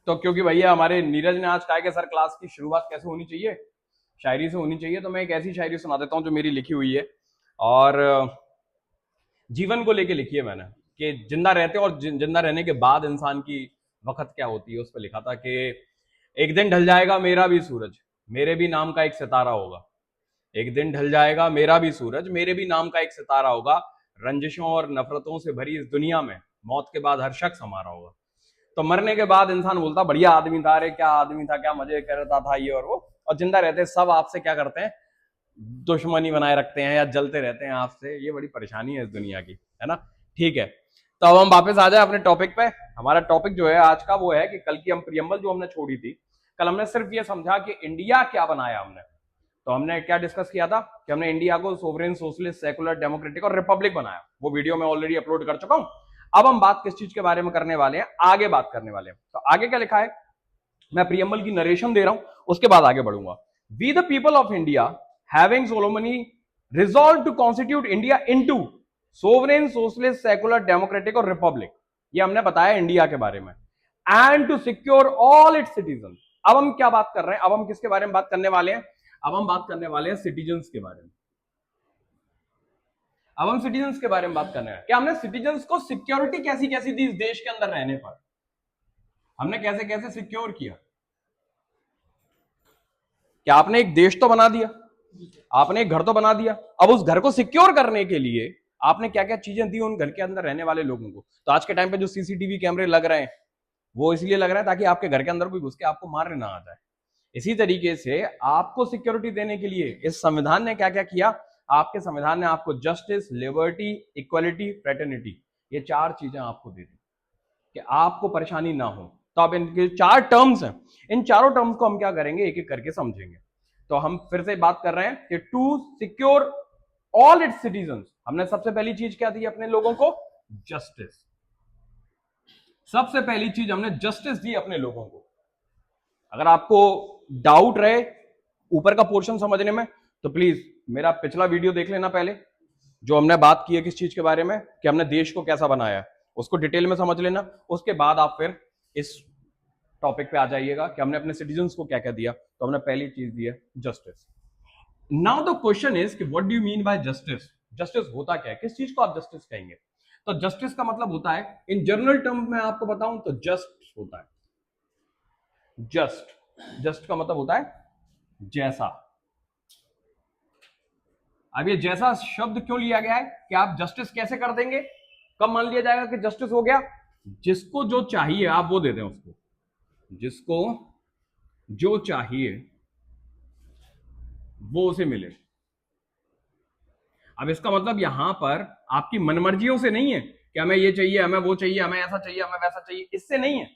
तो क्योंकि भैया हमारे नीरज ने आज कहा कि सर क्लास की शुरुआत कैसे होनी चाहिए, शायरी से होनी चाहिए, तो मैं एक ऐसी शायरी सुना देता हूँ जो मेरी लिखी हुई है और जीवन को लेके लिखी है मैंने, कि जिंदा रहते और जिंदा रहने के बाद इंसान की वक्त क्या होती है। उस पर लिखा था कि एक दिन ढल जाएगा मेरा भी सूरज, मेरे भी नाम का एक सितारा होगा। एक दिन ढल जाएगा मेरा भी सूरज, मेरे भी नाम का एक सितारा होगा। रंजिशों और नफरतों से भरी इस दुनिया में मौत के बाद हर शख्स हमारा होगा। तो मरने के बाद इंसान बोलता बढ़िया आदमी था, अरे क्या आदमी था, क्या मजे करता था ये और वो। और जिंदा रहते सब आपसे क्या करते हैं, दुश्मनी बनाए रखते हैं या जलते रहते हैं आपसे। ये बड़ी परेशानी है इस दुनिया की, है ना। ठीक है, तो अब हम वापस आ जाए अपने टॉपिक पे। हमारा टॉपिक जो है आज का वो है कि कल की हम प्रियम्बल जो हमने छोड़ी थी, कल हमने सिर्फ ये समझा कि इंडिया क्या बनाया हमने। तो हमने क्या डिस्कस किया था कि हमने इंडिया को सोवरेन, सोशलिस्ट, सेकुलर, डेमोक्रेटिक और रिपब्लिक बनाया। वो वीडियो मैं ऑलरेडी अपलोड कर चुका हूं। अब हम बात किस चीज के बारे में करने वाले हैं, आगे बात करने वाले हैं। तो आगे क्या लिखा है, मैं प्रियम्बल की नरेशन दे रहा हूं, उसके बाद आगे बढ़ूंगा। We the people of India having solemnly resolved to constitute India into sovereign, socialist, secular, democratic और रिपब्लिक। ये हमने बताया इंडिया के बारे में। And to secure all its citizen. अब हम क्या बात कर रहे हैं, अब हम किसके बारे में बात करने वाले हैं, अब हम बात करने वाले हैं सिटीजन्स के बारे में। अब हम सिटीजन्स के बारे में बात करने हैं कि हमने सिटीजन्स को सिक्योरिटी कैसी कैसी दी इस देश के अंदर रहने पर, हमने कैसे कैसे सिक्योर किया। क्या आपने एक देश तो बना दिया, आपने एक घर तो बना दिया, अब उस घर को सिक्योर करने के लिए आपने क्या क्या चीजें दी उन घर के अंदर रहने वाले लोगों को। तो आज के टाइम पे जो सीसीटीवी कैमरे लग रहे हैं वो इसलिए लग रहा है ताकि आपके घर के अंदर कोई घुस के आपको मारने ना आ जाए। इसी तरीके से आपको सिक्योरिटी देने के लिए इस संविधान ने क्या क्या किया, आपके संविधान ने आपको जस्टिस, लिबर्टी, इक्वालिटी, फ्रेटर्निटी, ये चार चीजें आपको दे दी कि आपको परेशानी ना हो। तो अब इनके चार टर्म्स हैं, इन चारों टर्म्स को हम क्या करेंगे, एक एक करके समझेंगे। तो हम फिर से बात कर रहे हैं कि to secure all its citizen, हमने सबसे पहली चीज क्या दी अपने लोगों को, जस्टिस। सबसे पहली चीज हमने जस्टिस दी अपने लोगों को। अगर आपको डाउट रहे ऊपर का पोर्शन समझने में तो प्लीज मेरा पिछला वीडियो देख लेना पहले, जो हमने बात की है किस चीज के बारे में, कि हमने देश को कैसा बनाया, उसको डिटेल में समझ लेना। उसके बाद आप फिर इस टॉपिक पे आ जाइएगा कि हमने अपने सिटीजन्स को क्या क्या दिया। तो हमने पहली चीज दी है justice. Now the question is कि what do you mean by justice. Justice होता क्या है, किस चीज को आप जस्टिस कहेंगे। तो जस्टिस का मतलब होता है, इन जनरल टर्म में आपको बताऊं तो जस्ट होता है, जस्ट, जस्ट का मतलब होता है जैसा। अब ये जैसा शब्द क्यों लिया गया है कि आप जस्टिस कैसे कर देंगे, कब मान लिया जाएगा कि जस्टिस हो गया, जिसको जो चाहिए आप वो दे दें उसको, जिसको जो चाहिए वो उसे मिले। अब इसका मतलब यहां पर आपकी मनमर्जियों से नहीं है कि हमें ये चाहिए, हमें वो चाहिए, हमें ऐसा चाहिए, हमें वैसा चाहिए, इससे नहीं है।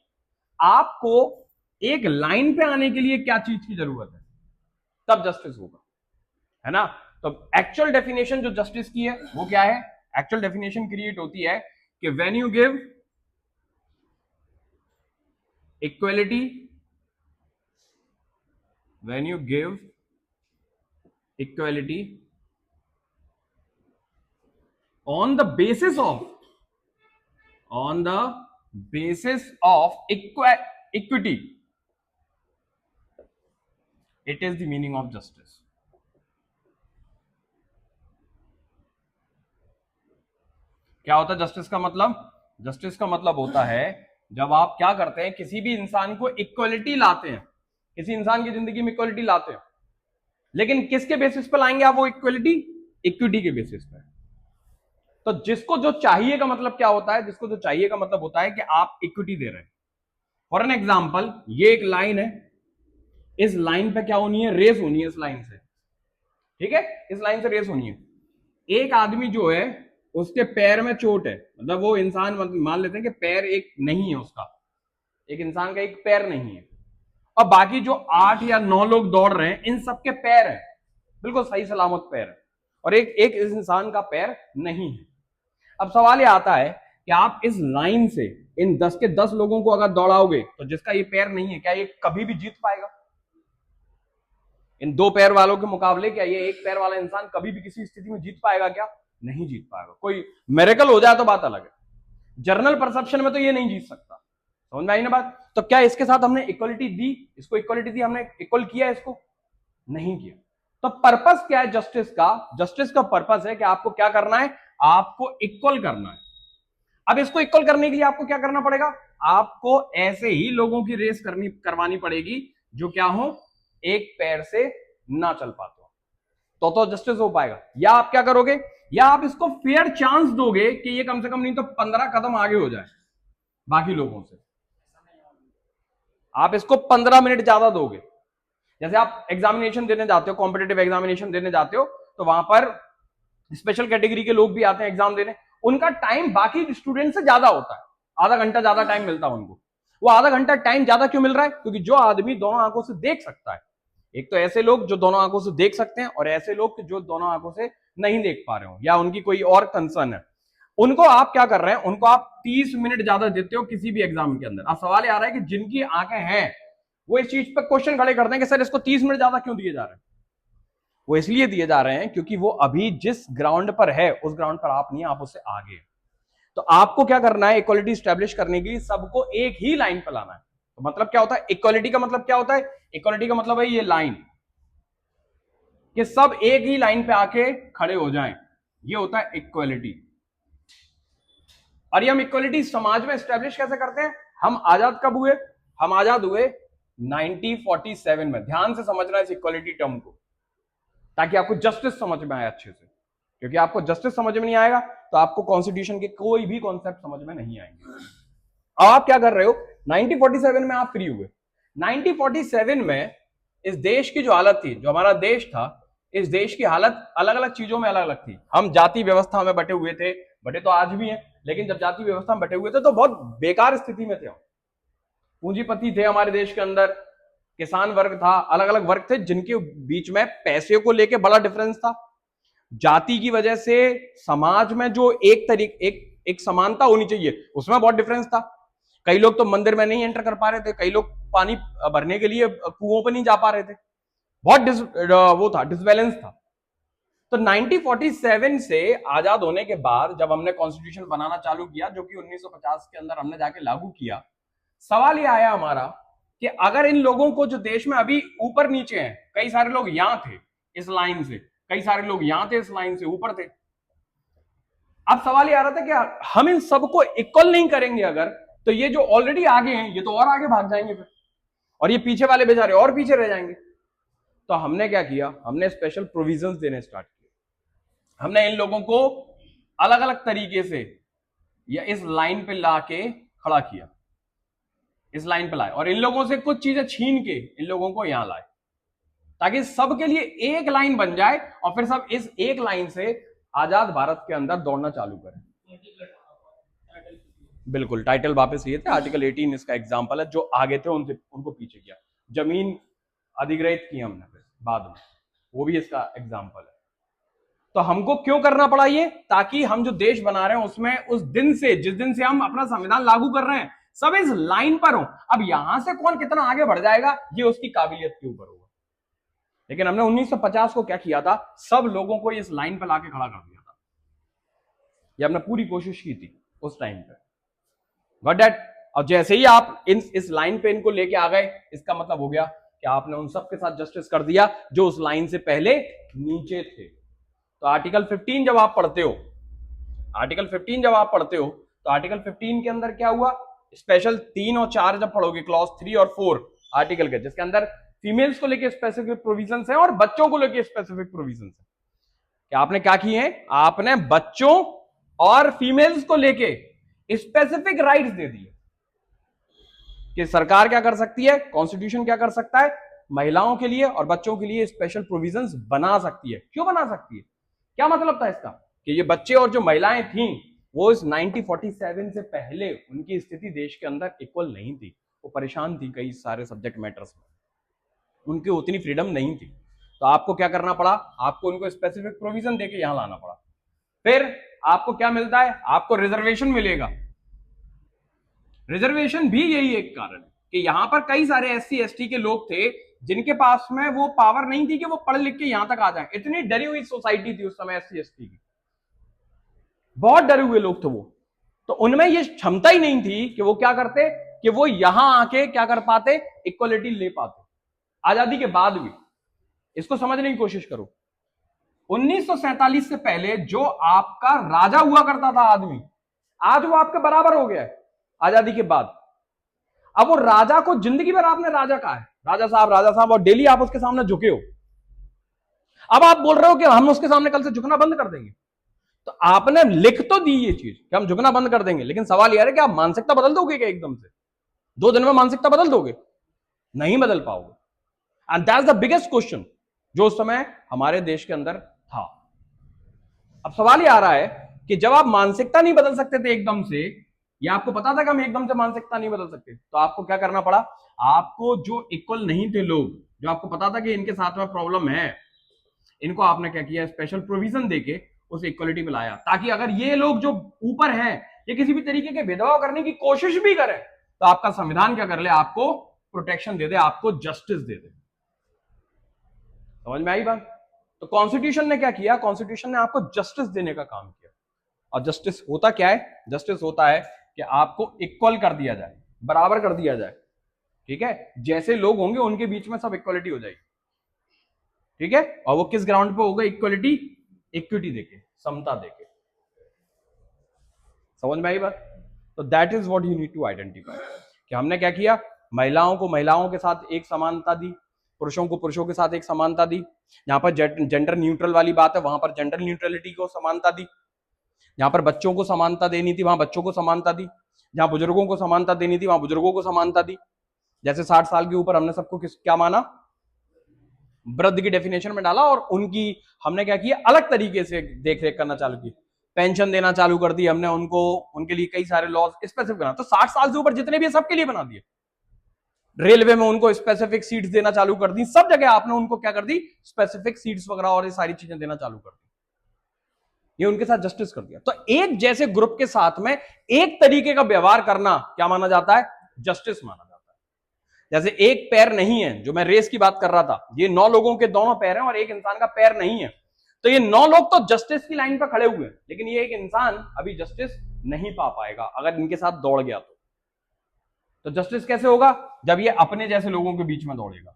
आपको एक लाइन पे आने के लिए क्या चीज की जरूरत है, तब जस्टिस होगा, है ना। तो एक्चुअल डेफिनेशन जो जस्टिस की है वो क्या है, एक्चुअल डेफिनेशन क्रिएट होती है कि when you give equality, when you give equality on the basis of equity, it is the meaning of justice. क्या होता है जस्टिस का मतलब, जस्टिस का मतलब होता है जब आप क्या करते हैं, किसी भी इंसान को इक्वलिटी लाते हैं, किसी इंसान की जिंदगी में इक्वलिटी लाते हैं, लेकिन किसके बेसिस पर लाएंगे आप वो इक्वलिटी, इक्विटी के बेसिस पर। तो जिसको जो चाहिए का मतलब क्या होता है, जिसको जो चाहिए का मतलब होता है कि आप इक्विटी दे रहे हैं। फॉर एन एग्जाम्पल, ये एक लाइन है, इस लाइन पे क्या होनी है, रेस होनी है इस लाइन से, ठीक है, इस लाइन से रेस होनी है। एक आदमी जो है उसके पैर में चोट है, मतलब वो इंसान मान लेते हैं कि पैर एक नहीं है उसका, एक इंसान का एक पैर नहीं है, और बाकी जो 8 या 9 लोग दौड़ रहे हैं इन सबके पैर है, बिल्कुल सही सलामत पैर है, और एक एक इस इंसान का पैर नहीं है। अब सवाल ये आता है कि आप इस लाइन से इन 10 के 10 लोगों को अगर दौड़ाओगे तो जिसका ये पैर नहीं है, क्या ये कभी भी जीत पाएगा। इन 2 पैर वालों के मुकाबले क्या ये एक पैर वाला इंसान कभी भी किसी स्थिति में जीत पाएगा, क्या नहीं जीत पाएगा। कोई मिरेकल हो जाए तो बात अलग है, जर्नल परसेप्शन में तो ये नहीं जीत सकता। समझ में आई ना बात? तो क्या इसके साथ हमने इक्वलिटी दी? इसको इक्वलिटी दी, हमने इक्वल किया इसको? नहीं किया। तो पर्पस क्या है जस्टिस का? जस्टिस का पर्पस है कि आपको क्या करना है, आपको इक्वल करना है। अब इसको इक्वल करने के लिए आपको क्या करना पड़ेगा? आपको ऐसे ही लोगों की रेस करवानी पड़ेगी जो क्या हो, एक पैर से ना चल पाते हो, तो जस्टिस हो पाएगा। या आप क्या करोगे, या आप इसको फेयर चांस दोगे कि ये कम से कम नहीं तो 15 कदम आगे हो जाए बाकी लोगों से। आप इसको 15 मिनट ज्यादा दोगे। जैसे आप एग्जामिनेशन देने जाते हो, कॉम्पिटेटिव एग्जामिनेशन देने जाते हो, तो वहां पर स्पेशल कैटेगरी के लोग भी आते हैं एग्जाम देने, उनका टाइम बाकी स्टूडेंट से ज्यादा होता है, आधा घंटा ज्यादा टाइम मिलता है उनको। वो आधा घंटा टाइम ज्यादा क्यों मिल रहा है? क्योंकि जो आदमी दोनों आंखों से देख सकता है, एक तो ऐसे लोग जो दोनों आंखों से देख सकते हैं, और ऐसे लोग जो दोनों आंखों से नहीं देख पा रहे हो या उनकी कोई और कंसर्न है, उनको आप क्या कर रहे हैं, उनको आप 30 मिनट ज्यादा देते हो किसी भी एग्जाम के अंदर। अब सवाल आ रहा है कि जिनकी आंखें हैं वो इस चीज पर क्वेश्चन खड़े करते हैं कि सर इसको 30 मिनट ज्यादा क्यों दिए जा रहे हैं? वो इसलिए दिए जा रहे हैं क्योंकि वो अभी जिस ग्राउंड पर है उस ग्राउंड पर आप नहीं, आप उससे आगे। तो आपको क्या करना है, इक्वालिटी स्टैब्लिश करने के लिए सबको एक ही लाइन पर लाना है। तो मतलब क्या होता है इक्वालिटी का? मतलब क्या होता है इक्वालिटी का? मतलब है ये लाइन, कि सब एक ही लाइन पे आके खड़े हो जाएं, ये होता है इक्वालिटी। और ये हम इक्वालिटी समाज में स्टैब्लिश कैसे करते हैं? हम आजाद कब हुए? हम आजाद हुए 1947 में। ध्यान से समझना इस इक्वालिटी टर्म को, ताकि आपको जस्टिस समझ में आए अच्छे से। क्योंकि आपको जस्टिस समझ में नहीं आएगा तो आपको कॉन्स्टिट्यूशन के कोई भी कॉन्सेप्ट समझ में नहीं आएंगे। अब आप क्या कर रहे हो, 1947 में आप फ्री हुए। 1947 में इस देश की जो हालत थी, जो हमारा देश था, इस देश की हालत अलग अलग चीजों में अलग अलग थी। हम जाति व्यवस्था में बटे हुए थे, बटे तो आज भी हैं, लेकिन जब जाति व्यवस्था में बटे हुए थे तो बहुत बेकार स्थिति में थे हम। पूंजीपति थे हमारे देश के अंदर, किसान वर्ग था, अलग अलग वर्ग थे जिनके बीच में पैसे को लेके बड़ा डिफरेंस था। जाति की वजह से समाज में जो एक समानता होनी चाहिए उसमें बहुत डिफरेंस था। कई लोग तो मंदिर में नहीं एंटर कर पा रहे थे, कई लोग पानी भरने के लिए कुओं पर नहीं जा पा रहे थे। बहुत वो था, डिसबैलेंस था। तो 1947 से आजाद होने के बाद जब हमने कॉन्स्टिट्यूशन बनाना चालू किया, जो कि 1950 के अंदर हमने जाके लागू किया, सवाल ये आया हमारा कि अगर इन लोगों को जो देश में अभी ऊपर नीचे हैं, कई सारे लोग यहां थे इस लाइन से, कई सारे लोग यहां थे इस लाइन से ऊपर थे। अब सवाल ये आ रहा था कि हम इन सबको इक्वल नहीं करेंगे अगर, तो ये जो ऑलरेडी आगे हैं ये तो और आगे भाग जाएंगे फिर, और ये पीछे वाले बेचारे और पीछे रह जाएंगे। तो हमने क्या किया, हमने स्पेशल प्रोविजंस देने स्टार्ट किए। हमने इन लोगों को अलग अलग तरीके से या इस लाइन पे ला के खड़ा किया, इस लाइन पे लाए, और इन लोगों से कुछ चीजें छीन के इन लोगों को यहां लाए, ताकि सबके लिए एक लाइन बन जाए और फिर सब इस एक लाइन से आजाद भारत के अंदर दौड़ना चालू करें। बिल्कुल, टाइटल वापस ये थे, आर्टिकल 18 इसका एग्जाम्पल है। जो आगे थे उनसे उनको पीछे किया, जमीन अधिग्रहित की हमने फिर बाद में, वो भी इसका एग्जाम्पल है। तो हमको क्यों करना पड़ा ये? ताकि हम जो देश बना रहे हैं उसमें उस दिन से, जिस दिन से हम अपना संविधान लागू कर रहे हैं, सब इस लाइन पर हो। अब यहां से कौन कितना आगे बढ़ जाएगा ये उसकी काबिलियत के ऊपर होगा। लेकिन हमने 1950 को क्या किया था, सब लोगों को इस लाइन पर लाके खड़ा कर दिया था। ये हमने पूरी कोशिश की थी उस टाइम पे, गॉट दैट। और जैसे ही आप इस लाइन पे इनको लेके आ गए, इसका मतलब हो गया कि आपने उन सबके साथ जस्टिस कर दिया जो उस लाइन से पहले नीचे थे। तो आर्टिकल 15 जब आप पढ़ते हो, आर्टिकल 15 जब आप पढ़ते हो, तो आर्टिकल 15 के अंदर क्या हुआ, स्पेशल 3 और 4 जब पढ़ोगे, क्लॉज 3 और 4 आर्टिकल के, जिसके अंदर फीमेल्स को लेके स्पेसिफिक प्रोविजंस है और बच्चों को लेके स्पेसिफिक प्रोविजंस है। क्या आपने क्या किए हैं, आपने बच्चों और फीमेल्स को लेके स्पेसिफिक राइट्स दे दिए कि सरकार क्या कर सकती है, कॉन्स्टिट्यूशन क्या कर सकता है, महिलाओं के लिए और बच्चों के लिए स्पेशल प्रोविजंस बना सकती है। क्यों बना सकती है? क्या मतलब था इसका, कि ये बच्चे और जो महिलाएं थीं वो इस 1947 से पहले उनकी स्थिति देश के अंदर इक्वल नहीं थी, वो परेशान थी कई सारे सब्जेक्ट मैटर्स में, उनकी उतनी फ्रीडम नहीं थी। तो आपको क्या करना पड़ा, आपको उनको स्पेसिफिक प्रोविजन देके यहां लाना पड़ा। फिर आपको क्या मिलता है, आपको रिजर्वेशन मिलेगा। रिजर्वेशन भी यही एक कारण है कि यहां पर कई सारे एससी एसटी के लोग थे जिनके पास में वो पावर नहीं थी कि वो पढ़ लिख के यहां तक आ जाए। इतनी डरी हुई सोसाइटी थी उस समय एससी एसटी की, बहुत डरे हुए लोग थे वो। तो उनमें ये क्षमता ही नहीं थी कि वो क्या करते, कि वो यहां आके क्या कर पाते, इक्वलिटी ले पाते, आजादी के बाद भी। इसको समझने की कोशिश करो। 1947 से पहले जो आपका राजा हुआ करता था आदमी, आज वो आपके बराबर हो गया है आजादी के बाद। अब वो राजा को जिंदगी भर आपने राजा कहा है, राजा साहब, और डेली आप उसके सामने झुके हो। अब आप बोल रहे हो कि हम उसके सामने कल से झुकना बंद कर देंगे। तो आपने लिख तो दी ये चीज कि हम झुकना बंद कर देंगे, लेकिन सवाल यह है कि आप मानसिकता बदल दोगे क्या एकदम से? 2 दिन में मानसिकता बदल दोगे? नहीं बदल पाओगे। And that's the biggest question जो उस समय हमारे देश के अंदर था। अब सवाल ये आ रहा है कि जब आप मानसिकता नहीं बदल सकते थे एकदम से, या आपको पता था कि हम एकदम से मानसिकता नहीं बदल सकते, तो आपको क्या करना पड़ा? आपको जो इक्वल नहीं थे लोग, जो आपको पता था कि इनके साथ में प्रॉब्लम है, इनको आपने क्या किया? स्पेशल प्रोविजन देके उस इक्वलिटी में लाया, ताकि अगर ये लोग जो ऊपर हैं ये किसी भी तरीके के भेदभाव करने की कोशिश भी करें, तो आपका संविधान क्या कर ले? आपको प्रोटेक्शन दे दे, आपको जस्टिस दे दे। समझ में आई बात? तो कॉन्स्टिट्यूशन ने क्या किया? कॉन्स्टिट्यूशन ने आपको जस्टिस देने का काम किया। और जस्टिस होता क्या है? जस्टिस होता है कि आपको इक्वल कर दिया जाए, बराबर कर दिया जाए। ठीक है, जैसे लोग होंगे उनके बीच में सब इक्वलिटी हो जाएगी। ठीक है, और वो किस ग्राउंड पे होगा इक्वलिटी? इक्विटी देके, समता देके। समझ में आई बात? तो that is what you need to identify कि हमने क्या किया? महिलाओं को महिलाओं के साथ एक समानता दी, पुरुषों को पुरुषों के साथ एक समानता दी। जहां पर जेंडर न्यूट्रल वाली बात है वहां पर जेंडर न्यूट्रलिटी को समानता दी। जहां पर बच्चों को समानता देनी थी वहां बच्चों को समानता दी। जहां बुजुर्गों को समानता देनी थी वहां बुजुर्गों को समानता दी। जैसे 60 साल के ऊपर हमने सबको क्या माना? वृद्ध की डेफिनेशन में डाला, और उनकी हमने क्या किया? अलग तरीके से देख रेख करना चालू की, पेंशन देना चालू कर दी हमने उनको, उनके लिए कई सारे लॉज स्पेसिफिक बना। तो 60 साल से ऊपर जितने भी सबके लिए बना दिए। रेलवे में उनको स्पेसिफिक सीट्स देना चालू कर दी, सब जगह आपने उनको क्या कर दी? स्पेसिफिक सीट्स वगैरह और ये सारी चीजें देना चालू कर दी। ये उनके साथ जस्टिस कर दिया। तो एक जैसे ग्रुप के साथ में एक तरीके का व्यवहार करना क्या माना जाता है? जस्टिस माना जाता है। जैसे एक पैर नहीं है, जो मैं रेस की बात कर रहा था, ये 9 लोगों के दोनों पैर हैं और एक इंसान का पैर नहीं है, तो ये 9 लोग तो जस्टिस की लाइन पर खड़े हुए हैं, लेकिन ये एक इंसान अभी जस्टिस नहीं पा पाएगा अगर इनके साथ दौड़ गया तो जस्टिस कैसे होगा? जब ये अपने जैसे लोगों के बीच में दौड़ेगा।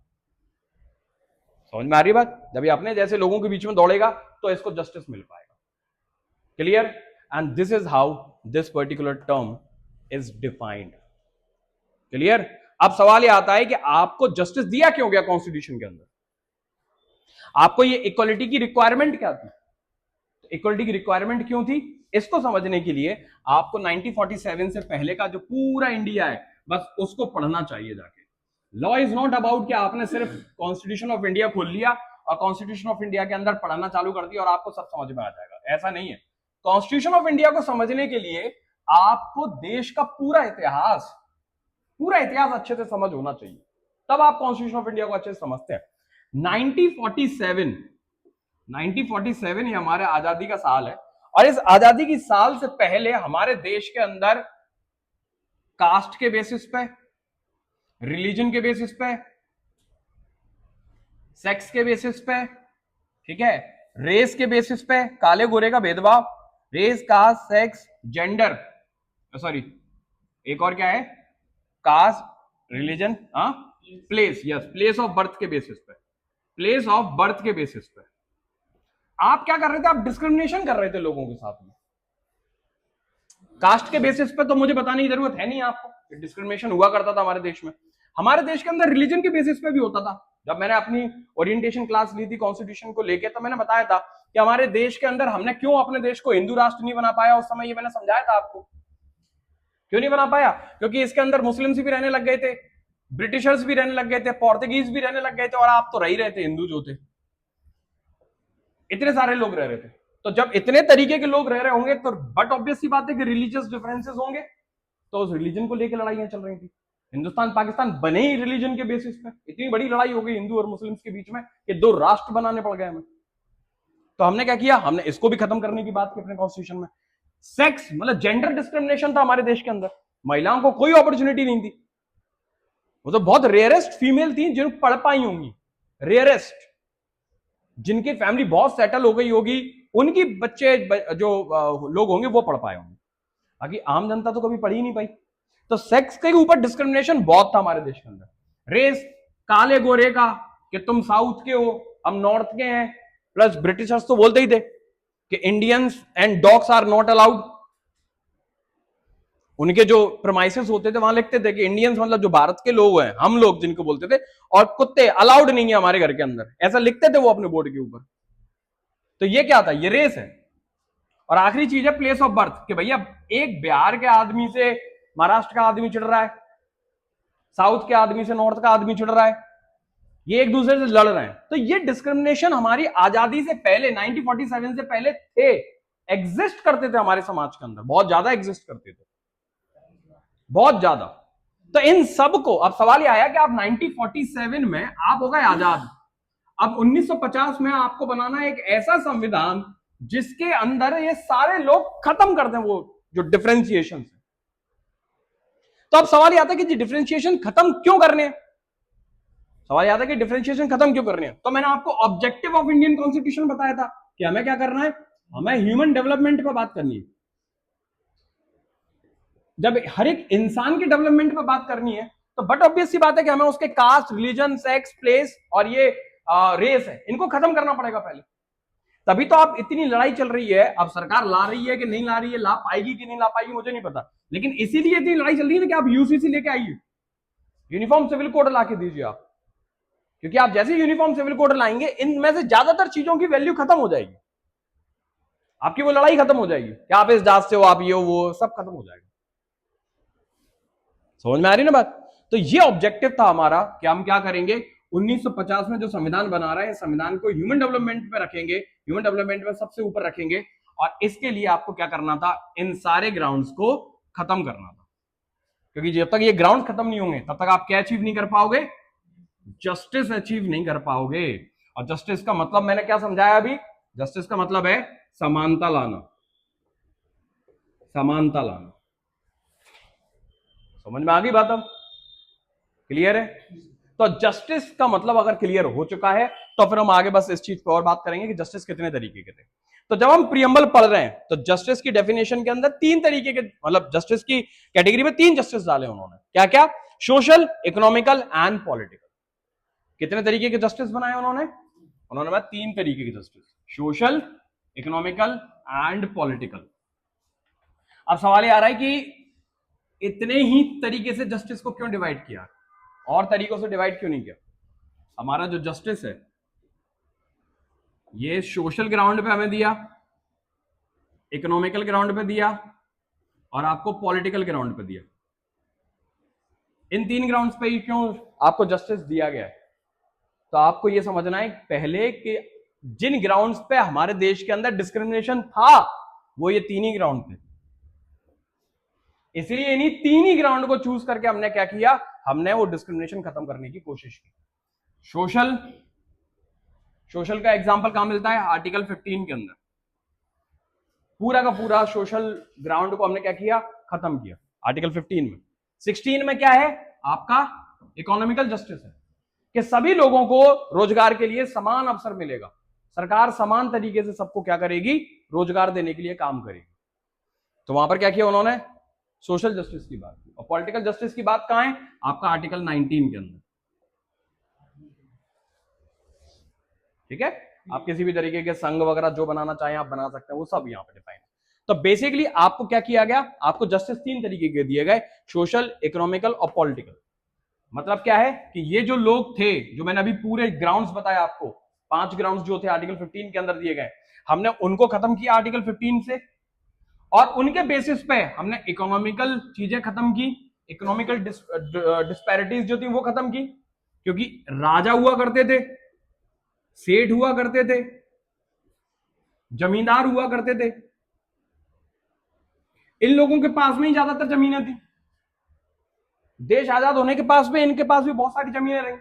समझ में आ रही बात? जब ये अपने जैसे लोगों के बीच में दौड़ेगा तो इसको जस्टिस मिल पाएगा। Clear? And this is how this particular term is defined. Clear? अब सवाल यह आता है कि आपको जस्टिस दिया क्यों गया कॉन्स्टिट्यूशन के अंदर? आपको ये इक्वालिटी की रिक्वायरमेंट क्या थी? इक्वालिटी की रिक्वायरमेंट क्यों थी? इसको समझने के लिए आपको 1947 से पहले का जो पूरा इंडिया है बस उसको पढ़ना चाहिए जाके। लॉ इज नॉट अबाउट कि आपने सिर्फ कॉन्स्टिट्यूशन ऑफ इंडिया खोल लिया और कॉन्स्टिट्यूशन ऑफ इंडिया के अंदर पढ़ना चालू कर दिया और आपको सब समझ में आ जाएगा, ऐसा नहीं है। कॉन्स्टिट्यूशन ऑफ इंडिया को समझने के लिए आपको देश का पूरा इतिहास अच्छे से समझ होना चाहिए, तब आप कॉन्स्टिट्यूशन ऑफ इंडिया को अच्छे से समझते हैं। 1947 ये हमारे आजादी का साल है, और इस आजादी की साल से पहले हमारे देश के अंदर कास्ट के बेसिस पे, रिलीजन के बेसिस पे, सेक्स के बेसिस पे, ठीक है, रेस के बेसिस पे, काले गोरे का भेदभाव, race, caste, sex, gender, sorry एक और क्या है? Caste, religion, place, yes, place of birth के बेसिस पे, प्लेस ऑफ बर्थ के बेसिस पे आप क्या कर रहे थे? आप डिस्क्रिमिनेशन कर रहे थे लोगों के साथ में। कास्ट के बेसिस पे तो मुझे बताने की जरूरत है नहीं आपको, डिस्क्रिमिनेशन हुआ करता था हमारे देश में। हमारे देश के अंदर रिलीजन के बेसिस पे भी होता था। जब मैंने अपनी ओरिएंटेशन क्लास ली थी कॉन्स्टिट्यूशन को लेके, तो मैंने बताया था कि हमारे देश के अंदर हमने क्यों अपने देश को हिंदू राष्ट्र नहीं बना पाया उस समय। ये मैंने समझाया था आपको, क्यों नहीं बना पाया? क्योंकि इसके अंदर मुस्लिम्स भी रहने लग गए थे, ब्रिटिशर्स भी रहने लग गए थे, पोर्तुगीज भी रहने लग गए थे, और आप तो रह ही रहे थे हिंदू जो थे। इतने सारे लोग रह रहे थे, तो जब इतने तरीके के लोग रह रहे होंगे तो बट ऑब्वियस सी बात है कि रिलीजियस डिफरेंसेस होंगे, तो उस रिलीजन को लेकर लड़ाइयां चल रही थी। हिंदुस्तान पाकिस्तान बने ही रिलीजन के बेसिस पे। इतनी बड़ी लड़ाई हो गई हिंदू और मुस्लिम्स के बीच में कि 2 राष्ट्र बनाने पड़ गए हमें। तो हमने क्या किया? हमने इसको भी खत्म करने की बात की अपने कॉन्स्टिट्यूशन में। सेक्स मतलब जेंडर डिस्क्रिमिनेशन था हमारे देश के अंदर, महिलाओं को कोई अपॉर्चुनिटी नहीं थी। वो तो बहुत रेयरेस्ट फीमेल थी जो पढ़ पाई होंगी, रेयरेस्ट, जिनकी फैमिली बहुत सेटल हो गई होगी, उनकी बच्चे जो लोग होंगे वो पढ़ पाए होंगे। बाकी आम जनता तो कभी पढ़ ही नहीं पाई। तो सेक्स के ऊपर डिस्क्रिमिनेशन बहुत था हमारे देश के अंदर। रेस, काले गोरे का, कि तुम साउथ के हो, हम नॉर्थ के हैं। प्लस ब्रिटिशर्स तो बोलते ही थे कि Indians and dogs are not allowed. उनके जो प्रमाइसेस होते थे वहां लिखते थे कि इंडियंस मतलब जो भारत के लोग हैं, हम लोग जिनको बोलते थे, और कुत्ते अलाउड नहीं है हमारे घर के अंदर, ऐसा लिखते थे वो अपने बोर्ड के ऊपर। तो ये क्या था? ये रेस है। और आखिरी चीज है प्लेस ऑफ बर्थ, कि भैया एक बिहार के आदमी से महाराष्ट्र का आदमी चिढ़ रहा है, साउथ के आदमी से नॉर्थ का आदमी चिढ़ रहा है, ये एक दूसरे से लड़ रहे हैं। तो ये डिस्क्रिमिनेशन हमारी आजादी से पहले 1947 से पहले थे, एग्जिस्ट करते थे हमारे समाज के अंदर, बहुत ज्यादा एग्जिस्ट करते थे, बहुत ज्यादा। तो इन सब को अब सवाल यह आया कि आप 1947 में आप हो गए आजाद, अब 1950 में आपको बनाना एक ऐसा संविधान जिसके अंदर ये सारे लोग खत्म कर दें वो जो डिफरेंशिएशन है। तो अब सवाल यह आता है कि डिफरेंशिएशन खत्म क्यों करने हैं? सवाल यह आता है कि डिफरेंशिएशन खत्म क्यों करने हैं? तो मैंने आपको ऑब्जेक्टिव ऑफ इंडियन कॉन्स्टिट्यूशन बताया था कि हमें क्या करना है, हमें ह्यूमन डेवलपमेंट पर बात करनी है। जब हर एक इंसान के डेवलपमेंट पर बात करनी है तो बट ऑब्वियस सी बात है कि हमें उसके कास्ट, रिलीजन, सेक्स, प्लेस और ये रेस है, इनको खत्म करना पड़ेगा पहले। तभी तो आप इतनी लड़ाई चल रही है। अब सरकार ला रही है कि नहीं ला रही है, ला पाएगी कि नहीं ला पाएगी मुझे नहीं पता, लेकिन इसीलिए इतनी लड़ाई चल रही है ना कि आप यूसीसी लेके आइए, यूनिफॉर्म सिविल कोड ला के दीजिए आप। क्योंकि आप जैसे यूनिफॉर्म सिविल कोड लाएंगे, इनमें से ज्यादातर चीजों की वैल्यू खत्म हो जाएगी, आपकी वो लड़ाई खत्म हो जाएगी कि आप इस जात से हो, आप ये हो, वो सब खत्म हो जाएगा। समझ में आ रही ना बात? तो ये ऑब्जेक्टिव था हमारा कि हम क्या करेंगे, 1950 में जो संविधान बना रहे हैं, संविधान को ह्यूमन डेवलपमेंट पे रखेंगे, ह्यूमन डेवलपमेंट में सबसे ऊपर रखेंगे। और इसके लिए आपको क्या करना था, इन सारे ग्राउंड्स को खत्म करना था। क्योंकि जब तक ये ग्राउंड खत्म नहीं होंगे तब तक आप क्या अचीव नहीं कर पाओगे, जस्टिस अचीव नहीं कर पाओगे। और जस्टिस का मतलब मैंने क्या समझाया अभी, जस्टिस का मतलब है समानता लाना, समानता लाना। समझ में आ गई बात? अब क्लियर है? तो जस्टिस का मतलब अगर क्लियर हो चुका है तो फिर हम आगे बस इस चीज पर और बात करेंगे कि जस्टिस कितने तरीके के थे। तो जब हम प्रियम्बल पढ़ रहे हैं तो जस्टिस की डेफिनेशन के अंदर तीन तरीके के, मतलब जस्टिस की कैटेगरी में तीन जस्टिस डाले उन्होंने। क्या क्या? Social, economical and political. कितने तरीके के जस्टिस बनाए उन्होंने? उन्होंने बनाया तीन तरीके के justice, social, economical and political. अब सवाल ये आ रहा है कि इतने ही तरीके से जस्टिस को क्यों डिवाइड किया, और तरीकों से डिवाइड क्यों नहीं किया? हमारा जो जस्टिस है ये सोशल ग्राउंड पे हमें दिया, इकोनॉमिकल ग्राउंड पे दिया और आपको पॉलिटिकल ग्राउंड पे दिया। इन तीन ग्राउंड्स पे ही क्यों आपको जस्टिस दिया गया है? तो आपको यह समझना है पहले कि जिन ग्राउंड्स पे हमारे देश के अंदर डिस्क्रिमिनेशन था वो ये तीन ही ग्राउंड थे। इसलिए इन्हीं तीन ही ग्राउंड को चूज करके हमने क्या किया, हमने वो डिस्क्रिमिनेशन खत्म करने की कोशिश की। सोशल, सोशल का एग्जांपल कहां मिलता है? आर्टिकल 15 के अंदर। पूरा का पूरा सोशल ग्राउंड को हमने क्या किया, खत्म किया आर्टिकल 15 में। 16 में क्या है आपका? इकोनॉमिकल जस्टिस है कि सभी लोगों को रोजगार के लिए समान अवसर मिलेगा, सरकार समान तरीके से सबको क्या करेगी, रोजगार देने के लिए काम करेगी। तो वहां पर क्या किया उन्होंने? सोशल जस्टिस की बात की। और पॉलिटिकल जस्टिस की बात कहां है? आपका आर्टिकल 19 के अंदर। ठीक है? आप किसी भी तरीके के संघ वगैरह जो बनाना चाहें आप बना सकते हैं, वो सब यहाँ पे डिफाइन है। तो बेसिकली आपको क्या किया गया, आपको जस्टिस तीन तरीके के दिए गए, सोशल, इकोनॉमिकल और पॉलिटिकल। मतलब क्या है कि ये जो लोग थे, जो मैंने अभी पूरे ग्राउंड्स बताया आपको, 5 ग्राउंड्स जो थे आर्टिकल 15 के अंदर दिए गए, हमने उनको खत्म किया आर्टिकल 15 से। और उनके बेसिस पे हमने इकोनॉमिकल चीजें खत्म की, इकोनॉमिकल डिस्पैरिटीज जो थी वो खत्म की। क्योंकि राजा हुआ करते थे, सेठ हुआ करते थे, जमींदार हुआ करते थे, इन लोगों के पास में ही ज्यादातर जमीनें थी। देश आजाद होने के पास में इनके पास भी बहुत सारी जमीनें रही।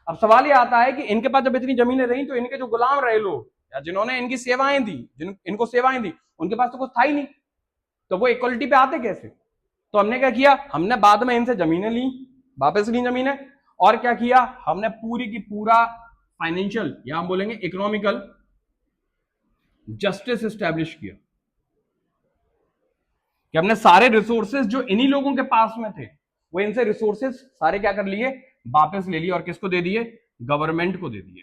अब सवाल ये आता है कि इनके पास जब इतनी जमीनें रही तो इनके जो गुलाम रहे लोग या जिन्होंने इनकी सेवाएं दी, इनको सेवाएं दी, उनके पास तो कुछ था ही नहीं, तो वो इक्वलिटी पे आते कैसे? तो हमने क्या किया, हमने बाद में इनसे जमीनें ली, वापस ली जमीनें, और क्या किया, हमने पूरी की पूरा फाइनेंशियल या हम बोलेंगे इकोनॉमिकल जस्टिस एस्टैब्लिश किया। कि हमने सारे रिसोर्सेज जो इन्हीं लोगों के पास में थे, वो इनसे रिसोर्सेज सारे क्या कर लिए, वापस ले लिए और किसको दे दिए, गवर्नमेंट को दे दिए।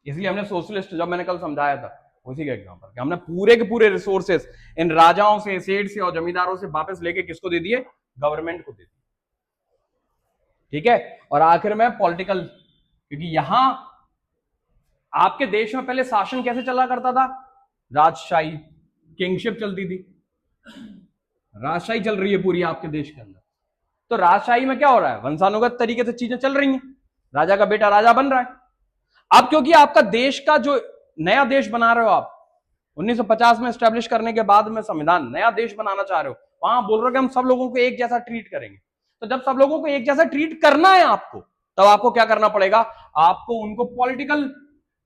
इसलिए हमने सोशलिस्ट, जब मैंने कल समझाया था उसी का एग्जांपल, कि हमने पूरे के पूरे रिसोर्सेस इन राजाओं से, सेठ से और जमींदारों से वापस लेके किसको दे दिए, गवर्नमेंट को दे दिए। ठीक है। और आखिर में पॉलिटिकल, क्योंकि यहां आपके देश में पहले शासन कैसे चला करता था, राजशाही, किंगशिप चलती थी, राजशाही चल रही है पूरी आपके देश के अंदर। तो राजशाही में क्या हो रहा है, वंशानुगत तरीके से चीजें चल रही हैं, राजा का बेटा राजा बन रहा है। अब क्योंकि आपका देश का जो नया देश बना रहे हो आप, 1950 में स्टैब्लिश करने के बाद में संविधान, नया देश बनाना चाह रहे हो, वहां बोल रहे हो कि हम सब लोगों को एक जैसा ट्रीट करेंगे। तो जब सब लोगों को एक जैसा ट्रीट करना है आपको, तब आपको क्या करना पड़ेगा, आपको उनको पॉलिटिकल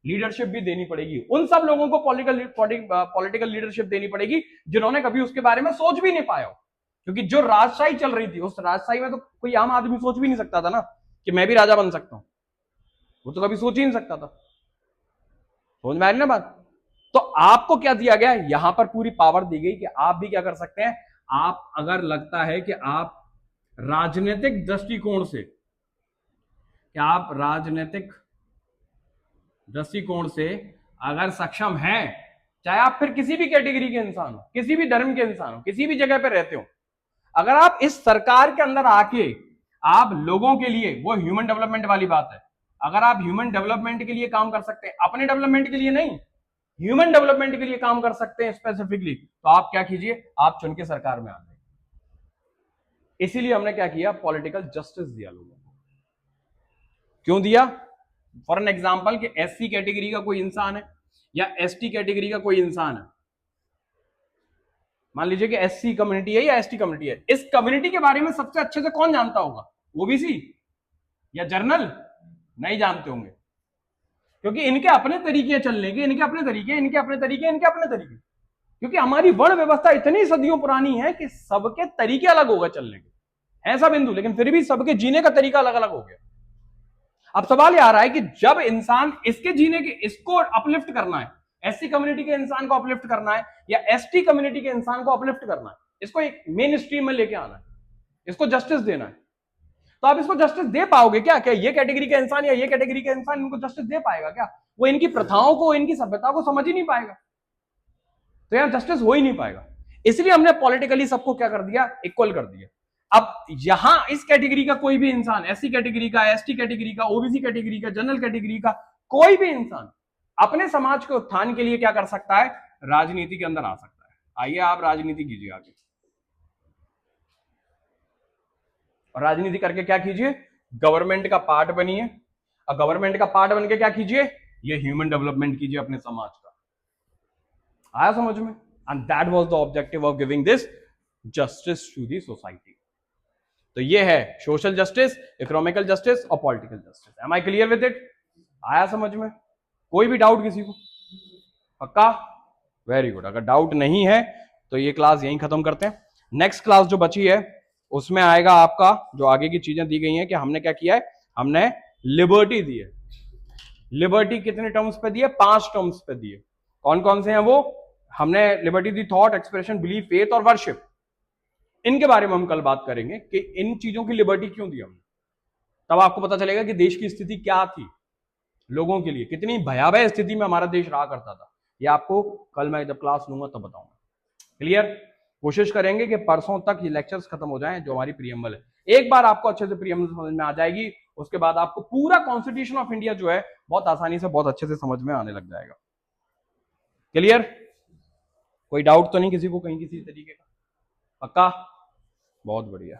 लीडरशिप भी देनी पड़ेगी। उन सब लोगों को पॉलिटिकल लीडरशिप देनी पड़ेगी जिन्होंने कभी उसके बारे में सोच भी नहीं पाया हो। क्योंकि जो राजशाही चल रही थी, उस राजशाही में तो कोई आम आदमी सोच भी नहीं सकता था ना कि मैं भी राजा बन सकता हूं, वो तो कभी सोच ही नहीं सकता था। समझ में आ रही ना बात। तो आपको क्या दिया गया, यहां पर पूरी पावर दी गई कि आप भी क्या कर सकते हैं, आप अगर लगता है कि आप राजनीतिक दृष्टिकोण से, क्या आप राजनीतिक दृष्टिकोण से अगर सक्षम हैं, चाहे आप फिर किसी भी कैटेगरी के इंसान हो, किसी भी धर्म के इंसान हो, किसी भी जगह पर रहते हो, अगर आप इस सरकार के अंदर आके आप लोगों के लिए, वो ह्यूमन डेवलपमेंट वाली बात है, अगर आप ह्यूमन डेवलपमेंट के लिए काम कर सकते हैं, अपने डेवलपमेंट के लिए नहीं, ह्यूमन डेवलपमेंट के लिए काम कर सकते हैं स्पेसिफिकली, तो आप क्या कीजिए, आप चुन के सरकार में आ जाइए। इसीलिए हमने क्या किया, पॉलिटिकल जस्टिस दिया लोगों को। क्यों दिया, फॉर एन एग्जाम्पल कि एससी कैटेगरी का कोई इंसान है या एसटी कैटेगरी का कोई इंसान है, मान लीजिए कि एससी कम्युनिटी है या एसटी कम्युनिटी है, इस कम्युनिटी के बारे में सबसे अच्छे से कौन जानता होगा, ओबीसी या जर्नल, नहीं जानते होंगे, क्योंकि इनके अपने तरीके चलने के, इनके अपने तरीके, इनके अपने तरीके, इनके अपने तरीके, क्योंकि हमारी वर्ण व्यवस्था इतनी सदियों पुरानी है कि सबके तरीके अलग हो गए चलने के, है सब हिंदू, लेकिन फिर भी सबके जीने का तरीका अलग अलग हो गया। अब सवाल यह आ रहा है कि जब इंसान इसके जीने के, इसको अपलिफ्ट करना है, एससी कम्युनिटी के इंसान को अपलिफ्ट करना है या एसटी कम्युनिटी के इंसान को अपलिफ्ट करना है, इसको एक मेन स्ट्रीम में लेके आना है, इसको जस्टिस देना है, तो आप इसको जस्टिस दे पाओगे क्या, क्या ये कैटेगरी का इंसान या ये कैटेगरी का इंसान इनको जस्टिस दे पाएगा क्या, वो इनकी प्रथाओं को, इनकी सभ्यता को समझ ही नहीं पाएगा, तो यहां जस्टिस हो ही नहीं पाएगा। इसलिए हमने पॉलिटिकली सबको क्या कर दिया, इक्वल कर दिया। अब यहां इस कैटेगरी का कोई भी इंसान, एससी कैटेगरी का, एसटी कैटेगरी का, ओबीसी कैटेगरी का, जनरल कैटेगरी का कोई भी इंसान अपने समाज के उत्थान के लिए क्या कर सकता है, राजनीति के अंदर आ सकता है। आइए आप राजनीति कीजिए आगे, और राजनीति करके क्या कीजिए, गवर्नमेंट का पार्ट बनिए, और गवर्नमेंट का पार्ट बनके क्या कीजिए, ये ह्यूमन डेवलपमेंट कीजिए अपने समाज का। आया समझ में। And that was the objective of giving this justice to the society. तो ये है सोशल जस्टिस, इकोनॉमिकल जस्टिस और political justice. Am I clear with it, आया समझ में, कोई भी डाउट किसी को, पक्का, वेरी गुड। अगर डाउट नहीं है तो ये क्लास यहीं खत्म करते हैं। नेक्स्ट क्लास जो बची है उसमें आएगा आपका, जो आगे की चीजें दी गई हैं कि हमने क्या किया है, हमने लिबर्टी दी है। लिबर्टी कितने टर्म्स पे दी है, 5 टर्म्स पे दी है। कौन कौन से हैं वो, हमने लिबर्टी दी थॉट, एक्सप्रेशन, बिलीफ, फेथ और वर्शिप। इनके बारे में हम कल बात करेंगे कि इन चीजों की लिबर्टी क्यों दी हमने, तब आपको पता चलेगा कि देश की स्थिति क्या थी, लोगों के लिए कितनी भयावह स्थिति में हमारा देश रहा करता था। ये आपको कल मैं जब क्लास लूंगा तब बताऊंगा। क्लियर। कोशिश करेंगे कि परसों तक ये लेक्चर्स खत्म हो जाएं जो हमारी प्रीएम्बल है। एक बार आपको अच्छे से प्रीएम्बल समझ में आ जाएगी, उसके बाद आपको पूरा कॉन्स्टिट्यूशन ऑफ इंडिया जो है बहुत आसानी से, बहुत अच्छे से समझ में आने लग जाएगा। क्लियर। कोई डाउट तो नहीं किसी को कहीं किसी तरीके का, पक्का, बहुत बढ़िया।